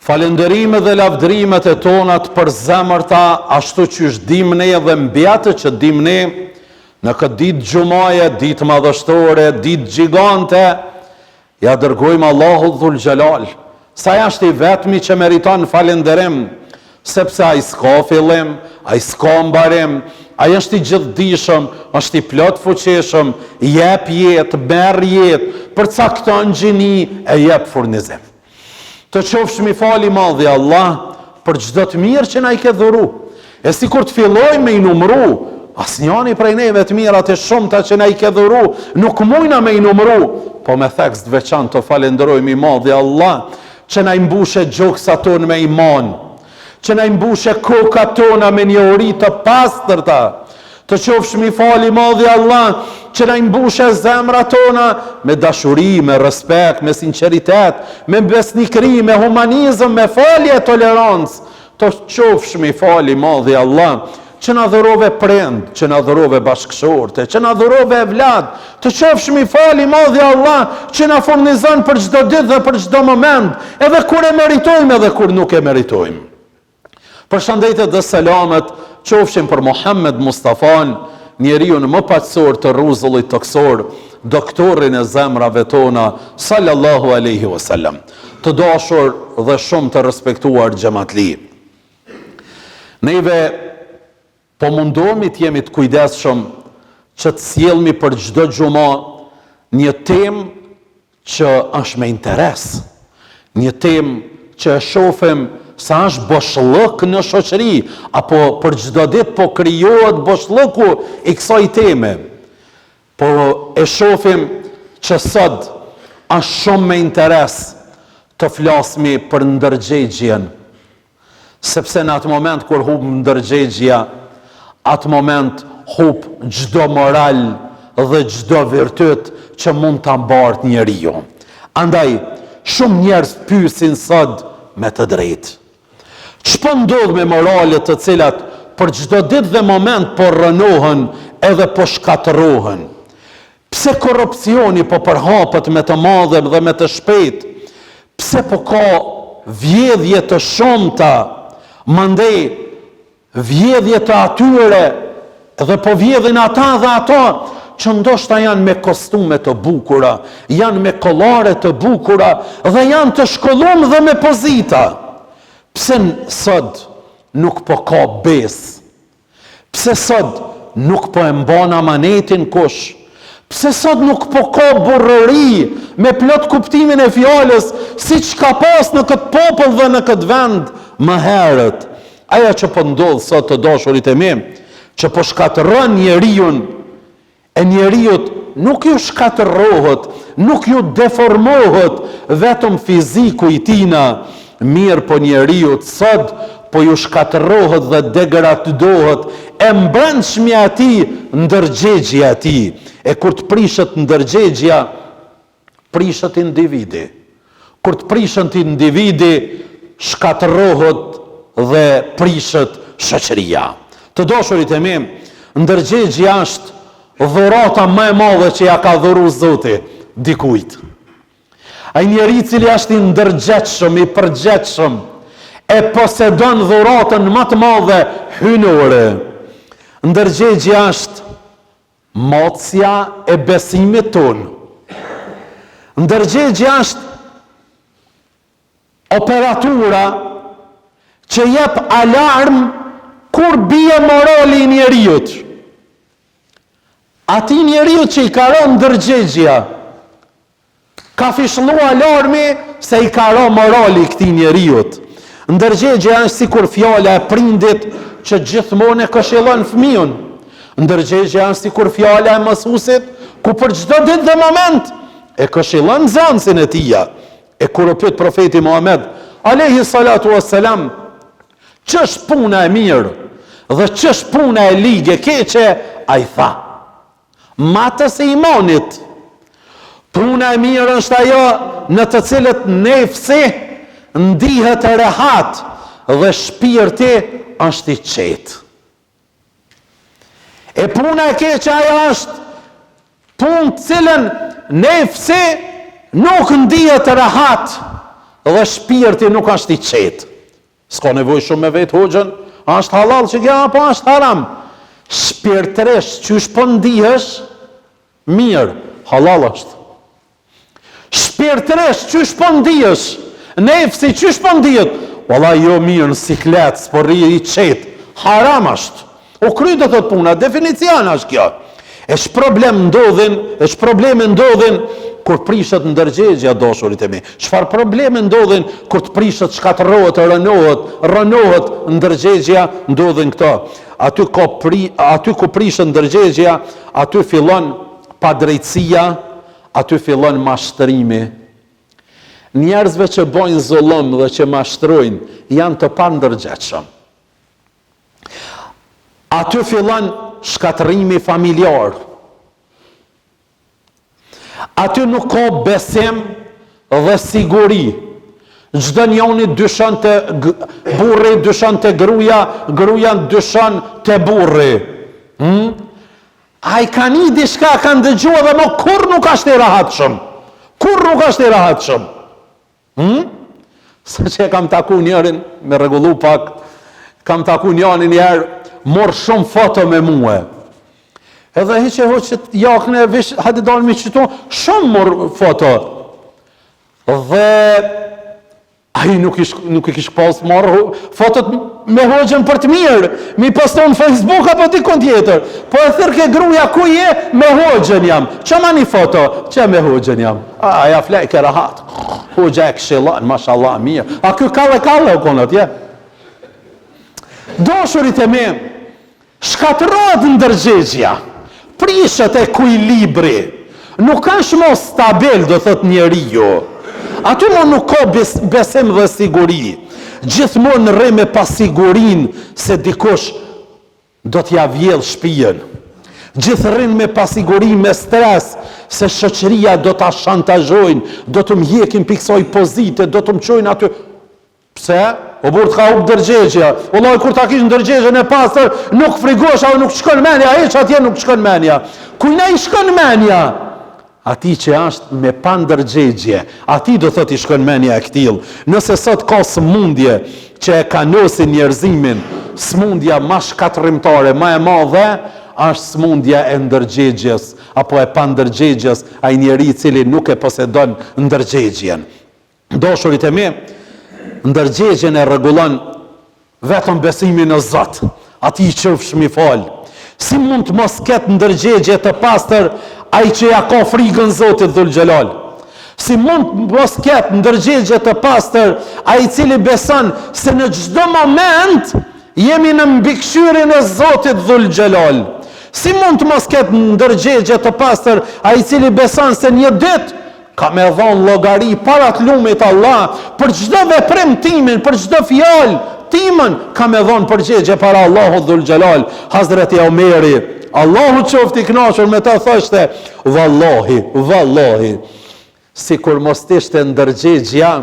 Falënderimet dhe lavdrimet e tonat për zemërta, ashtu që dim ne dhe mbi atë që dim ne, në këtë ditë gjumaje, ditë madhështore, ditë gjigante, ja dërgojmë Allahut Dhul Gjelal, sa është i vetmi që meriton falënderim, sepse ai s'ka fillim, ai s'ka mbarim, ai është i gjithdijshëm, është i plot fuqishëm, jep jetë, merr jetë, përcakton gjini e jep furnizim. Të qofshmi fali madhi Allah për çdo të mirë që na i ke dhuru. E si kur të fillojmë me i numru, asnjani prej neve të mirat e shumta që na i ke dhuru, nuk mujna me i numru, po me theks të veçantë të falenderojmë i madhi Allah, që na i mbushe gjoksat tonë me iman, që na i mbushe kokat tona me një uri të pastërta. Të qofshmi fali madhi Allah, që na i mbushe zemra tona me dashuri, me respekt, me sinqeritet, me besnikëri, me humanizëm, me falje, tolerancë. Të qofshmi fali madhi Allah, që na dhurove prind, që na dhurove bashkëshorte, që na dhurove evlad. Të qofshmi fali madhi Allah, që na furnizon për çdo ditë dhe për çdo moment, edhe kur e meritojmë edhe kur nuk e meritojmë. Përshëndetje dhe selamet qofshin për Muhammed Mustafan, njeriu më paqësor të rruzullit toksor, doktorin e zemrave tona, sallallahu alaihi wasallam. Të dashur dhe shumë të respektuar xhamatli. Neve po mundohemi të jemi të kujdesshëm që të sjellmi për çdo xhumë një temë që është me interes, një temë që e shohim sa është boshllëk në shoqëri, apo për çdo ditë po krijohet boshllëku i kësaj teme. Po e shohim që sot është shumë me interes të flasmi për ndërgjegjen, sepse në atë moment kur hub ndërgjegjja, atë moment hub çdo moral dhe çdo virtyt që mund ta mbartë njeriu. Andaj shumë njerëz pyesin sot me të drejtë. Ç'po ndodh me moralet të cilat për çdo ditë dhe moment po rënohen edhe po shkatërrohen? Pse korrupsioni po përhapet me të madhen dhe me të shpejt? Pse po ka vjedhje të shumta, mandej vjedhje të atyre dhe po vjedhin ata dhe ata që ndoshta janë me kostume të bukura, janë me kollare të bukura dhe janë të shkolluar dhe me pozita. Pse sot nuk po ka besë? Pse sot nuk po e mban amanetin kush? Pse sot nuk po ka burrëri me plot kuptimin e fjalës, siç ka pas në këtë popull dhe në këtë vend më herët? Aja që po ndodh sot, të dashurit e mi, që po shkatërron njeriu, e njeriu nuk ju shkatërrohet, nuk ju deformohet vetëm fiziku i tina, mirë po njeriu sot po ju shkatërrohet dhe degradohet e mbrëmshmja e tij, ndërgjegjja e tij. E kur të prishet ndërgjegjja, prishet individi. Kur të prishet individi, shkatërrohet dhe prishet shoqëria. Të dashurit e mi, ndërgjegjja është dhurata më e madhe që ja ka dhuru Zoti dikujt. Ai njeri cili është i ndërgjetshëm, i përgjetshëm, e posedon dhuratën më të madhe hynore. Ndërgjegjja është mocja e besimit ton. Ndërgjegjja është operatura që jep alarm kur bie morali i njeriut. Ati njeriut që i ka rënë ndërgjegjja, ka fishëllu alarmi se i ka rënë morali këtij njeriut. Ndërgjegjja është sikur fjala e prindit që gjithmonë e këshillon fëmijën. Ndërgjegjja është sikur fjala e mësuesit ku për çdo ditë dhe moment e këshillon nxënësin e tij. E kur u pyet profeti Muhammed alayhi salatu wassalam, ç'është puna e mirë dhe ç'është puna e ligë keqe, ai tha: matës e imanit. Puna e mirë është ajo në të cilët nefsi ndihet rehat dhe shpirti është i qetë. E puna e keqe ajo është punë të cilën nefsi nuk ndihet rehat dhe shpirti nuk është i qetë. S'ka nevoj shumë me vetë hoxhën, është halal që kja, apo është haram. Shpirtëresht që është pëndihesh, mirë, halal është. Shpirtëresht që është pëndihesh, nefsi që është pëndihet, valla jo mirë në siklet, s'porri i qetë, haram është. O krytë të thot puna, definicion është kjo. E shprobleme ndodhin kur prishet ndërgjegja, dashurit e mi. Çfarë probleme ndodhin kur të prishet, shkatërrohet, rënohet ndërgjegja, ndodhin këto. Aty ku prishet ndërgjegja, aty fillon padrejtësia, aty fillon mashtrimi. Njerëzve që bojnë zullum dhe që mashtrojnë janë të pandërgjegjshëm. Aty fillon shkatërimi familjar. Aty nuk ka besim dhe siguri. Çdo njoni dyshon te burri, dyshon te gruaja, gruaja dyshon te burri. Ai kanë diçka kanë dëgjuar dhe më kur nuk është i rahatshëm. Kur nuk është i rahatshëm. Sa që kam taku njërin, me rregullu pak, kam taku njërin njerë, morë shumë foto me muë. Edhe hiqe hoqët jakne, vish, hadi dalë mi qëtu, shumë morë foto. Dhe aji nuk i kish pas marë fotot me hoqën për të mirë, mi poston në Facebook apo dikon tjetër. Po e thërke gruja ku je, me hoqën jam. Që ma një foto, që me hoqën jam. Aja flejke rahat. Hoqë e këshillan, mashallah, mirë. A kjo kalle o konët, je? Dashurit e me, shkatërot ndërgjegja, prishet e ekuilibri, nuk është më stabil, do thot njeriu. Aty më nuk ka besim dhe siguri. Gjithmonë rre me pasigurin se dikush do t'ja vjell shtëpinë. Gjithë rrin me pasiguri, me stres, se shoqëria do t'a shantazhojnë, do të mjekin piksoj pozite, do të më qojnë aty. Pse? O burë t'ka up ndërgjegja. Wallahi kur ta kish ndërgjegjen e pastër, nuk frigosh, apo nuk shkon menja, e që atje nuk shkon menja. Kujna i shkon menja? Ati që është me pandërgjegje, ati do thot i shkon menja e këtil. Nëse sot ka sëmundje që e kanosin njerëzimin, sëmundja ma shkatërimtare, ma e madhe, është sëmundja e ndërgjegjes, apo e pandërgjegjes, a i njeri cili nuk e posedon ndërgjegjen. Dashurit e mi, ndërgjegjen e rregullon vetëm besimin në Zot, ati i qërfsh mi falë. Si mund të mos ketë ndërgjegje të pastër ai që ja ka frikën Zotit Dhul Xhelal? Si mund të mos ketë ndërgjegje të pastër ai cili beson se në çdo moment jemi në mbikëqyrjen e Zotit Dhul Xhelal? Si mund të mos ketë ndërgjegje të pastër ai cili beson se një ditë ka me dhonë llogari para të lumit Allah për çdo veprim timin, për çdo fjalë timën, ka me dhonë përgjegje para Allahu Dhul Xhelal. Hazreti Omeri, Allahu qofti i kënaqur me ta, thoshte, vallahi, si kur mos t'ishte ndërgjegja,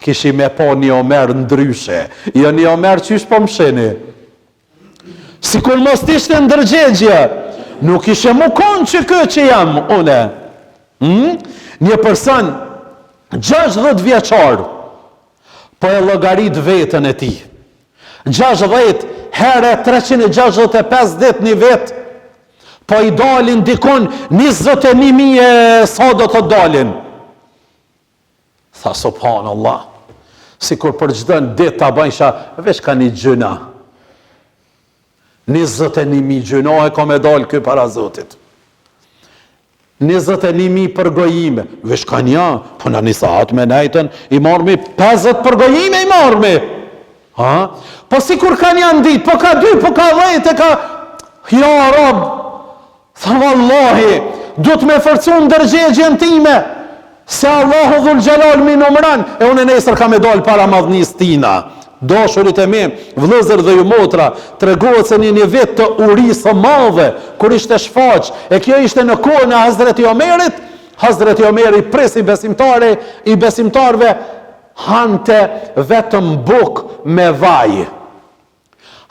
kishim e pa një Omer ndryshe. Jo një Omer qysh po msheni. Si kur mos t'ishte ndërgjegja, nuk ishe mu konë që kë që jam, une. Një person 60 vjeçar, po e llogarit vetën e tij. 60 herë 365 ditë një vet, po i dalin dikon 21.000 sa do të dalin. Tha subhanallah, si kur për çdo ditë ta bëjsha veç ka një gjuna. 21.000 gjuna e ka me dal ky para Zotit. 21.000 përgojime, vesh ka një, po në një saat me nejten, i marmi 50 përgojime i marmi. Po si kur ka një ndit, po ka 2, po ka 10, ka... Ja, Rab, tha vallahi, du të me forcu ndërgjegjen time, se Allahu Dhul Xhelal mi numran, e unë nesër ka me dal para madhnis tina. Dashurit e mi, vëllezër dhe ju motra, tregohet se një vit të urisë madhe, kur ishte shfaq, e kjo ishte në kohën e Hazreti Omerit. Hazreti Omeri presi i besimtarve, hante vetëm bukë me vaj.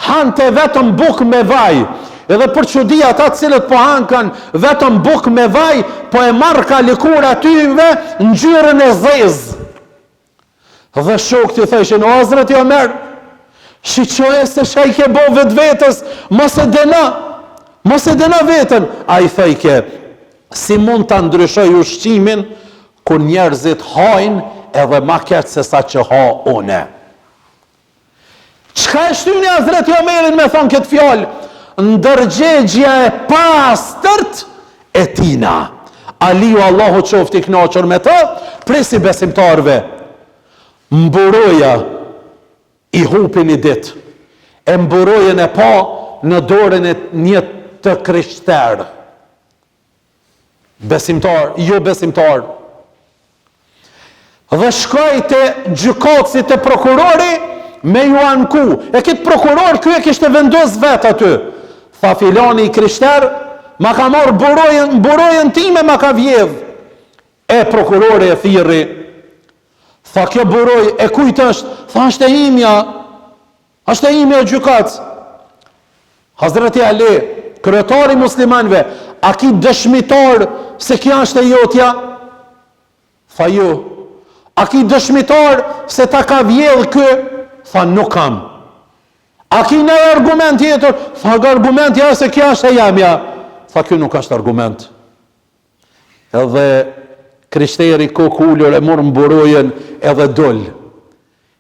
Hante vetëm bukë me vaj. Edhe për çudi ata të cilët po hankan vetëm bukë me vaj, po e marr ka likur atyve ngjyrën e zezë. Dhe shokët i thëshin, o Hazret Omer, shiqoje se shaj ke bo vetë vetës, mos e dëna vetën. A i thëjke, si mund të ndryshoj ushqimin, kur njerëzit hajnë edhe ma ketë se sa që ha une. Qka e shtyni Hazret Omerin me thonë këtë fjallë? Ndërgjegja e pastërt e tina. Aliu Allahu qofti knaqër me të, presi besimtarve. Mburoja i hupin i dit, e mburojen e pa në dorën e një të krishterë. Besimtar, jo besimtar. Dhe shkoj të gjykatësit të prokurori me ju anku. E këtë prokuror, kjo e kishte vendos vetë aty. Tha filani i krishterë, ma ka marrë mburojen time, ma ka vjedh. E prokurori e thirri, tha kjo buroj, e kujtë është? Tha është e imja gjykatës. Hazreti Ali, kryetari muslimanve, a ki dëshmitar se kja është e jotja? Tha ju. A ki dëshmitar se ta ka vjedh kë? Tha nuk kam. A ki në argument tjetër? Tha argument ja se kja është e jamja. Tha kjo nuk është argument. Edhe krishteri kokullur e murë mburojen edhe dol.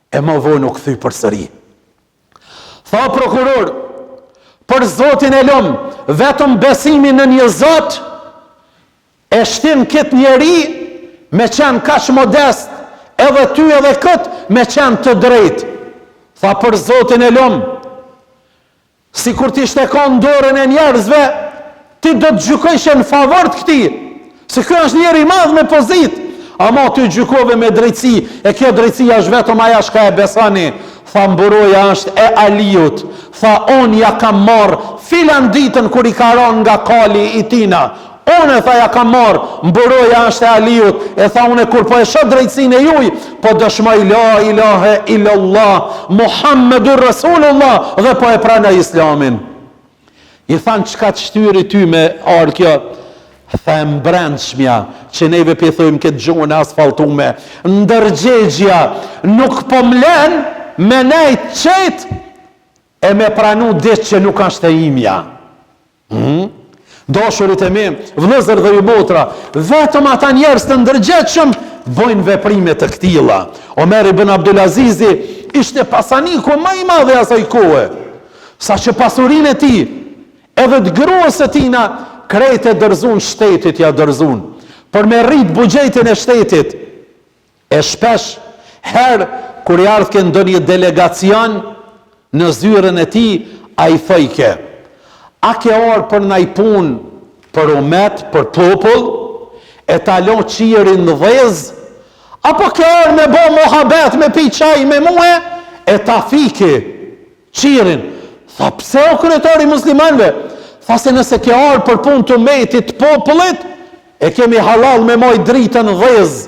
E më vonë u këthy për sëri. Tha prokuror, për Zotin e lom, vetëm besimin në një Zot, e shtin këtë njeri me qenë kash modest, edhe ty edhe këtë me qenë të drejt. Tha për Zotin e lom, si kur ti shtekon dorën e njerëzve, ti do të gjykojsh në favor të këtij. Se kjo është njeri madh me pozit, ama ty gjykove me drejtësi, e kjo drejtësia është vetëm aja shka e besani. Tha mburoja është e Aliut. Tha on ja kam marë filan ditën kur i karon nga kali i tina. Unë tha ja kam marë, mburoja është e Aliut. E tha une kur po e shë drejtësin e juj, po dëshmoj la ilahe illallah, Muhammedur Rasulullah, dhe po e prana Islamin. I thanë qka të shtyri ty me arë kjo? Tha e mbrendshmja, që neve pithojmë këtë gjuhën e asfaltume, ndërgjegja nuk po mlen me nejt qet e me pranu ditë që nuk është e imja. Dashurit e mi, vëllezër dhe ju motra, vetëm ata njerëz të ndërgjegjshëm bojnë veprime të këtilla. Omer ibn Abdulazizi ishte pasaniku më i madh i asaj kohe, saqë pasurinë e tij edhe të gruas së tina krejt e dërzun shtetit ja dërzun. Për me rrit bugjetin e shtetit, e shpesh herë kur i ardhke ndonjë delegacion në zyrën e tij, a i thëjke, a ke orë për naj pun për umet, për popull, e talon qirin në dhez, apo ke orë me bo mohabet, me pi qaj me muhe, e ta fiki qirin. Tha, pse o kryetari muslimanve? Tha se nëse ke orë për pun të metit popullit, e kemi halal me moj dritën dhez.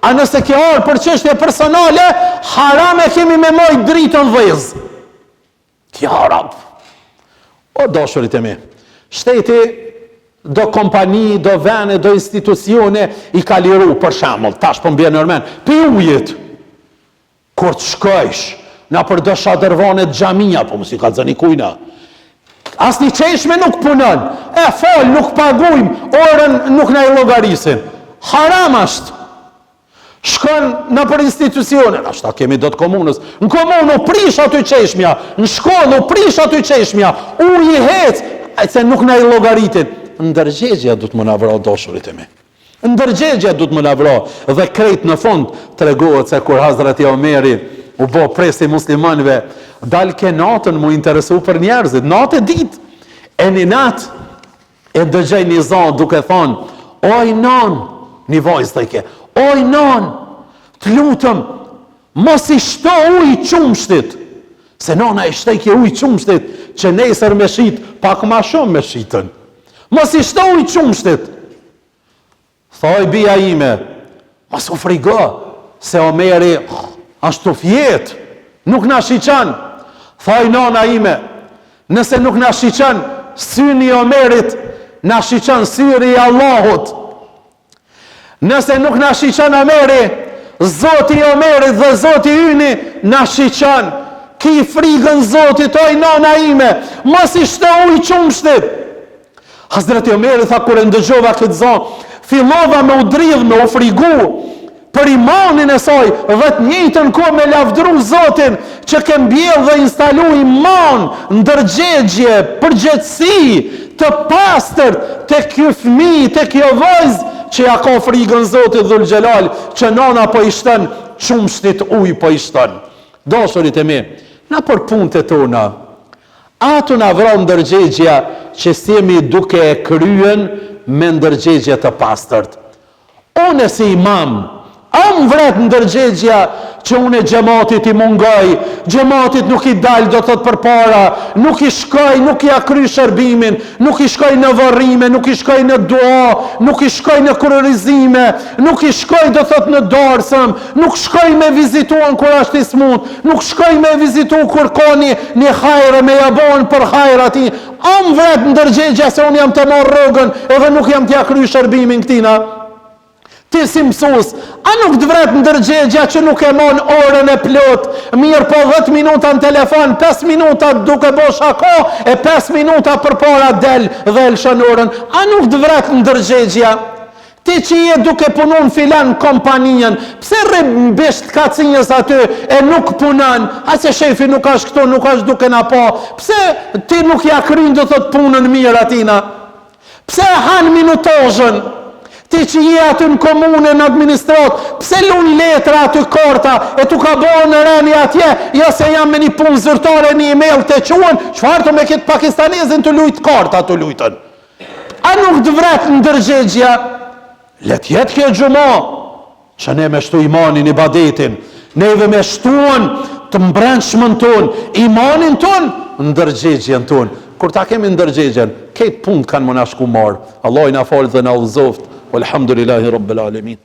A nëse ke orë për çështje personale, haram e kemi me moj dritën dhez. Kja haram. O dashurit e mi, shteti do kompani, do vene, do institucione i ka liru, për shembull, tash po mbjen nërmen, pi ujit, kur të shkojsh, na për do shadërvanet xhamia, po mos i ka zëni kujna, as një qeshme nuk punon, e fol, nuk pagujmë, orën nuk na i llogarisin, haram është. Shkon në për institucione, ashta kemi do të komunës, në komunë u prish aty qeshmja, në shkollë u prish aty qeshmja, uji hec, se nuk na i llogaritin. Ndërgjegja du të më navra, dashurit e mi. Ndërgjegja du të më navra, dhe krejt në fund tregohet se kur Hazreti Omeri u bo presi muslimanve, dal ke natën mu interesu për njerëzit, natë e dit, e një natë e dëgjej një zonë duke thonë, oj non, një vajzë të ke, oj non, të lutëm, mos i shto uj qumshtit, se nona i shtejke uj qumshtit, që nesër me shit, pak ma shumë me shitën. Mos i shto uj qumshtit. Thoj bia ime, mos u frigo, se Omeri ashtu fjet, nuk na shiqan. Thoj nona ime, nëse nuk na shiqan, syni Omerit, na shiqan syri i Allahut. Nëse nuk na shiqan Omeri, Zoti i Omerit dhe Zoti yni na shiqan. Ki frikën Zotit, oj nana ime, mos i shtoj qumshtit. Hazreti Omeri tha, kur e ndëgjova këtë zonë, fillova me u dridh, me u frigu për imanin e saj, dhe të njëjtën kohë me lavdru Zotin që ke mbjell dhe instalu iman, ndërgjegje, përgjegjësi të pastër te ky fëmijë, te kjo vajzë që ja ka frikën Zotit Dhul Xhelal, që nana po i shton qumshtit ujë po i shton. Dashurit e mi, na për punët e tona, ato na vron ndërgjegja që s'jemi duke e kryen me ndërgjegje të pastërt. Unë si imam, am vret ndërgjegja që unë e xhamatit i mungoj, xhamatit nuk i dal do thot për para, nuk i shkoj, nuk i akry shërbimin, nuk i shkoj në varrime, nuk i shkoj në dua, nuk i shkoj në kurrizime, nuk i shkoj do thot në darsëm, nuk shkoj me vizituan kur është i smut, nuk shkoj me vizitu kur ka një hajre me jabon për hajre ati. Am vret ndërgjegja se unë jam të marr rrogën edhe nuk jam të akry shërbimin këtina. Ti si mësus, a nuk të vret ndërgjegja që nuk e mon orën e plot, mirë po 10 minuta në telefon, 5 minuta duke bo shako, e 5 minuta për para del dhe lëshën orën, a nuk të vret ndërgjegja? Ti që je duke punun filan kompanien, pse rrëbisht kacinjës aty e nuk punan, a se shefi nuk ashtë këto, nuk ashtë duke na po, pse ti nuk ja kryin do thot punën mirë atina? Pse han minutozhën? Ti që je aty në komune, në administrat, pse lun letra aty karta, e tu ka bo në reni atje, ja se jam me një punë zyrtare, një email të quen, qëfar të me këtë pakistanezin të lujt karta të lujtën? A nuk të vret ndërgjegja? Let jetë kjo gjuma, që ne me shtu imanin, ibadetin, neve me shtuan të mbrenshmën ton, imanin ton, ndërgjegjen ton. Kur ta kemi ndërgjegjen, këtë punë kanë më nashku marë. Allah i na falë dhe na udhëzoft. Walhamdulillahi Rabbil Alamin.